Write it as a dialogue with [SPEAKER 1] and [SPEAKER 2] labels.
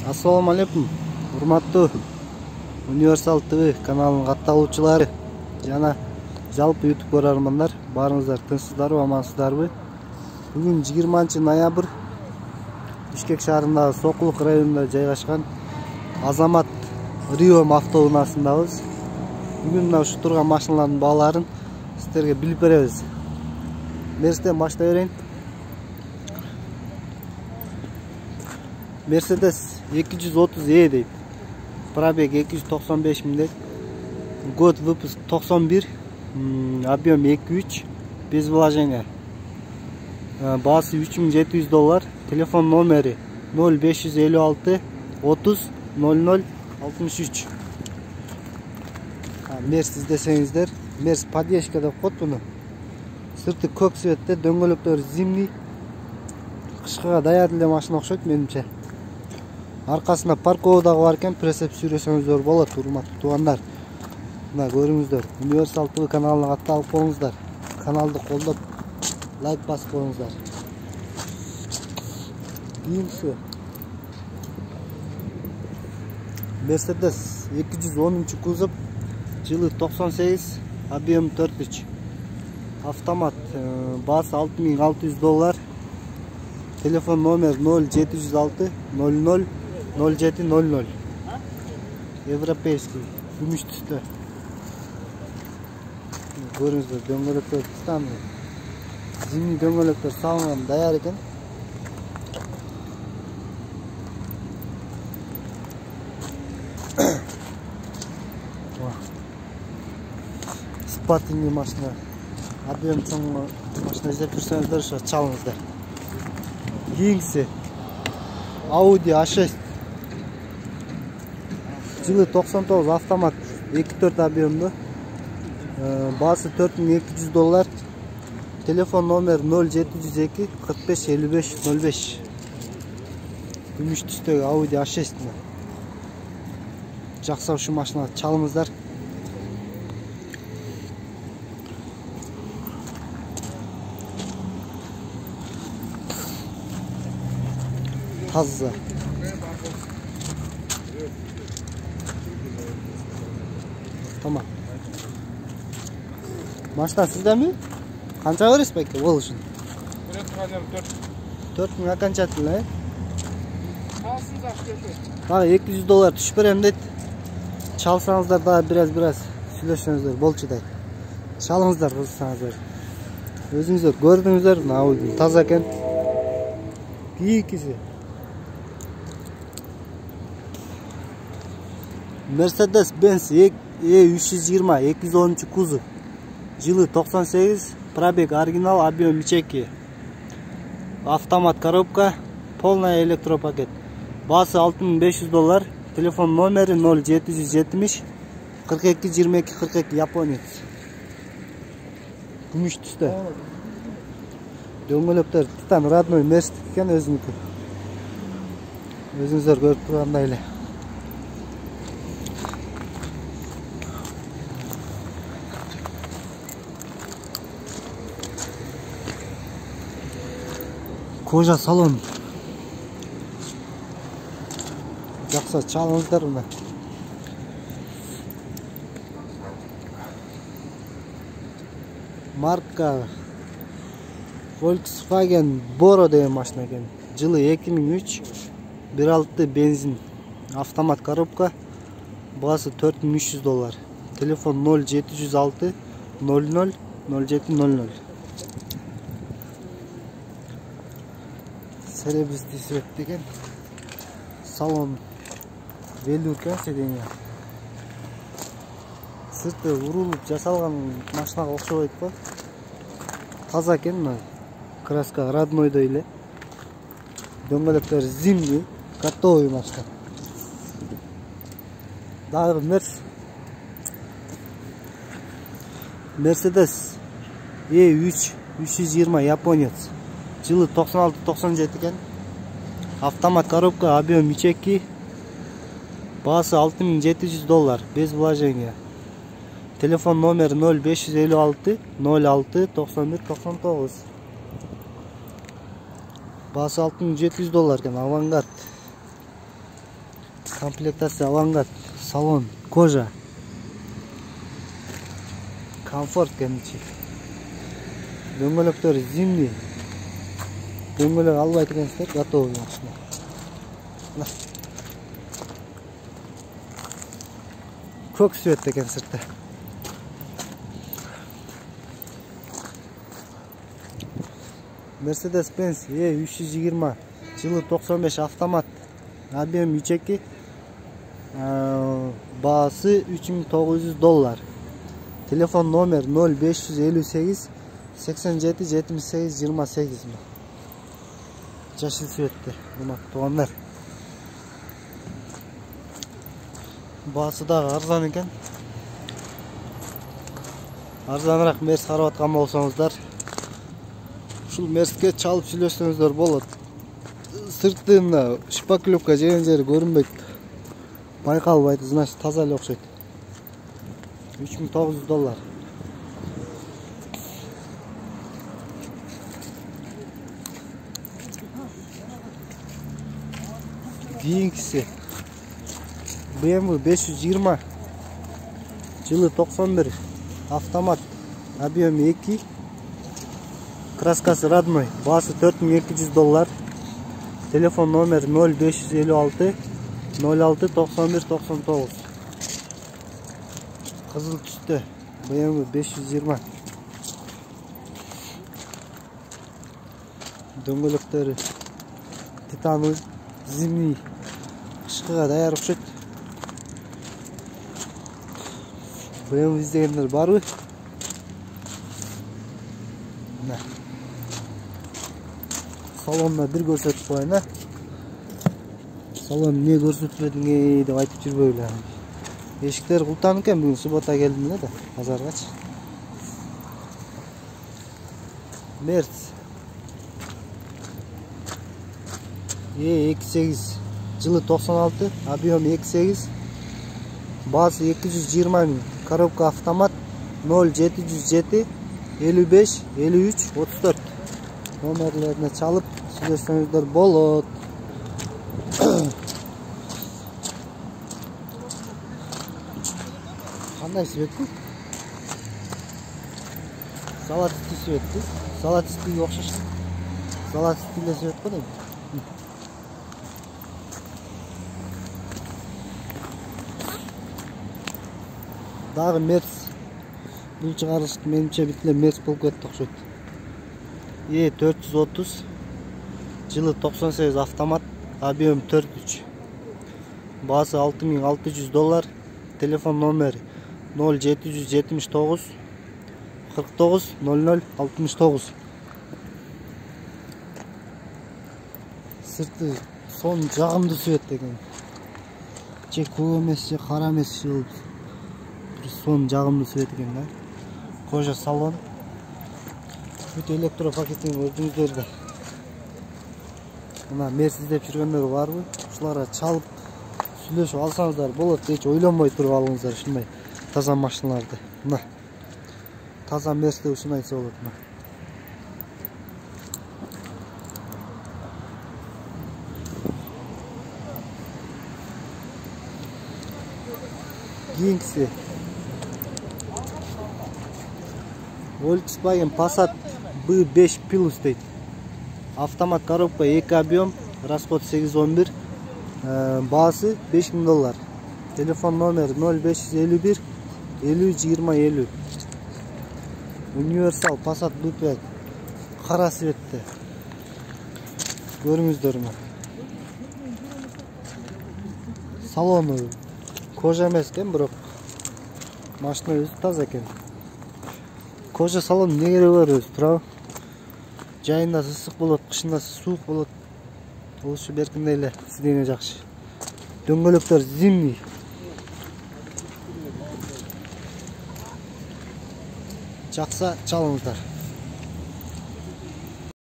[SPEAKER 1] Assalamu alaikum. Урматтуу Универсал ТВ каналынын катталуучулары жана жалпы YouTube көрөрмандар, баарыңыздар тынчсыздарбы, амансыздарбы? Бүгүн 20-ноябрь Бишкек шаарындагы Сокулук районунда жайгашкан Азамат Риом автоунаасындабыз. Бүгүн мына ушу турган машиналардын бааларын сиздерге билип беребиз. Мерстен баштай берейин. Mercedes 230E deyip, пробег 295 000 deyip, год выпуск 91, объем 2.3, без вложения, баасы $3700, телефон номери 0556 30 00 63. Мерс издесеңиздер, Мерс поддержка деп коет буну. Сырты көк цветте, дөңгөлөктөр зимний, кышкыга даяр эле машина окшойт менимче. Аркасында парководагы бар экен, пресеп сүрөсөңүздөр болот, урматтуу туугандар. Мына көрүңүздөр, Универсал ТВ каналына катталып коюңуздар. Каналды колдоп, лайк басып коюңуздар. Кийинкиси Mercedes 210 кузов, жылы 98, объем 4.3. Автомат, баасы $6600. Телефон номер 0706 00 0700. Европейский, күмүш түстө. Көрүңүздөр, дөңгөлөктөр титанный. Зимний дөңгөлөктөр салынган, даяр экен. Спортивный машина. Объем чоң машина издеп жүрсөңүздөр, ошо чалыңыздар. Кийинкиси Audi A6. Жылы 99, автомат 2.4 объемду. Баасы $4200. Телефон номер 0702 45 55 05. Күмүш түстөгү Audi A6. Жакса ушу машина чалыңыздар. Таза. Tamam. Машина сиздеми? Канча бересиз байке бул үчүн? 4000 окончательно, э? Дагы $200 түшүп берем дейт. Чалсаңыздар дагы бираз сүйлөшсөңүздөр болчу дейт. Чалыңыздар, кызсаңыздар. Өзүңүздөр көрдүңүздөр, Audi таза экен. Кийинкиси Mercedes-Benz E320 210 кузов, жылы 98, пробег оригинал, объем 2.2, автомат коробка, полная электропакет, баасы $6500, телефон номери 0770 42 22 42, японец. Күмүш түстө. Дөңгөлөктөр титан родной Мерс экен, өзүнүкү. Өзүңүздөр көрүп тургандай эле. Кожа салон. Жакса чалыңыздар мына. Марка Volkswagen Boro деген машина экен. Жылы 2003, 1.6 бензин, автомат коробка, баасы $4300. Телефон 0706 00 0700. Серебристый свет деген. Салон велюр экен, сиденье. Сырты урулуп жасалган машинага окшобойт го. Таза экен, краска роднойдой эле. Дөңгөлөктөр зимний, готовый машина. Дагы Mercedes E3 320 японец. Жылы 96-97 экен. Автомат коробка, объем 2.2, баасы $6700, без вложения. Телефон номер 0556 06 91 99. Баасы $6700 экен, авангард. Комплектация авангард, салон кожа, комфорт кәдімгідей. Дөңгөлөктөр зимний. Дөңгөлөк албайт экенсиздер, готовый машина. Көк свет экен сырты. Mercedes-Benz E320 жылы 95 автомат, объем 3.2, баасы $3900. Телефон номер 0558 87 78 28. Жашыл светті, туғандар. Баасы дағы арзан екен. Арзанырақ мерс қарап атқан болсаңыздар, ушул мерске чалып сүйлөсөңүздөр болот. Сыртында шпаклевка жеген жери көрүнбөйт. Байкалбайт, значит таза эле окшойт. $3900. Кийинкиси BMW 520 жылы 91 автомат, объемы 2, краскасы родной, баасы $4200. Телефон номер 0556 06 91 99. Кызыл түстө BMW 520. Дөңгөлөктөрү титановый, зимний, кышкыга даяр окшойт. BMW издегендер барбы? Салонда бир көрсөтүп коеюн, салон эмне көрсөтпөдүң деп айтып жүрбөйлү. Эшиктер култан экен, бүгүн суббота келдим эле да, базаргачы. Мерс E28 жылы 96, объем 2.8, баасы 220 000, коробка автомат, 0707 55 53 34. Номерлерine çalıp сүйлөсөңүздөр болот. Кандай светти? Салатистий светти. Салатистийге окшош. Салатистий свет го дейм. Дагы мерс. Бул чыгарыш менимче бүт эле мерс болуп кетти окшойт. E430 жылы 98 автомат, объем 4.3, баасы $6600. Телефон номер 0779 49 00 69. Сырты сон жагымдуу свет экен. Же көк эмес, же кара эмес, сон жагымдуу свет экен да. Кожа салон. Бүт электропакетин көрдүңүздөр да. Мына мерс издеп жүргөндөр барбы? Ушуларга чалып сүйлөшүп алсаңыздар болот, эч ойлонбой туруп алыңыздар ушундай таза машиналарды. Мына таза мерсте ушуну айтса болот. Кийинкиси Volkswagen Passat B5 Plus дейт. Автомат коробка, 2 объем, расход 811, баасы $5000. Телефон номер 0551 50 20 50. Универсал Passat B5 кара светте. Көрүңүздөрмү? Салону кожа эмес экен, бирок машина өзү таза экен. Кожа салон не керек бар өзү, туурабы? Жайында ысык болот, кышында суук болот. Ошо беркиндей эле сидене жакшы. Дөңгөлөктөр зимний. Жакса чалыңыздар.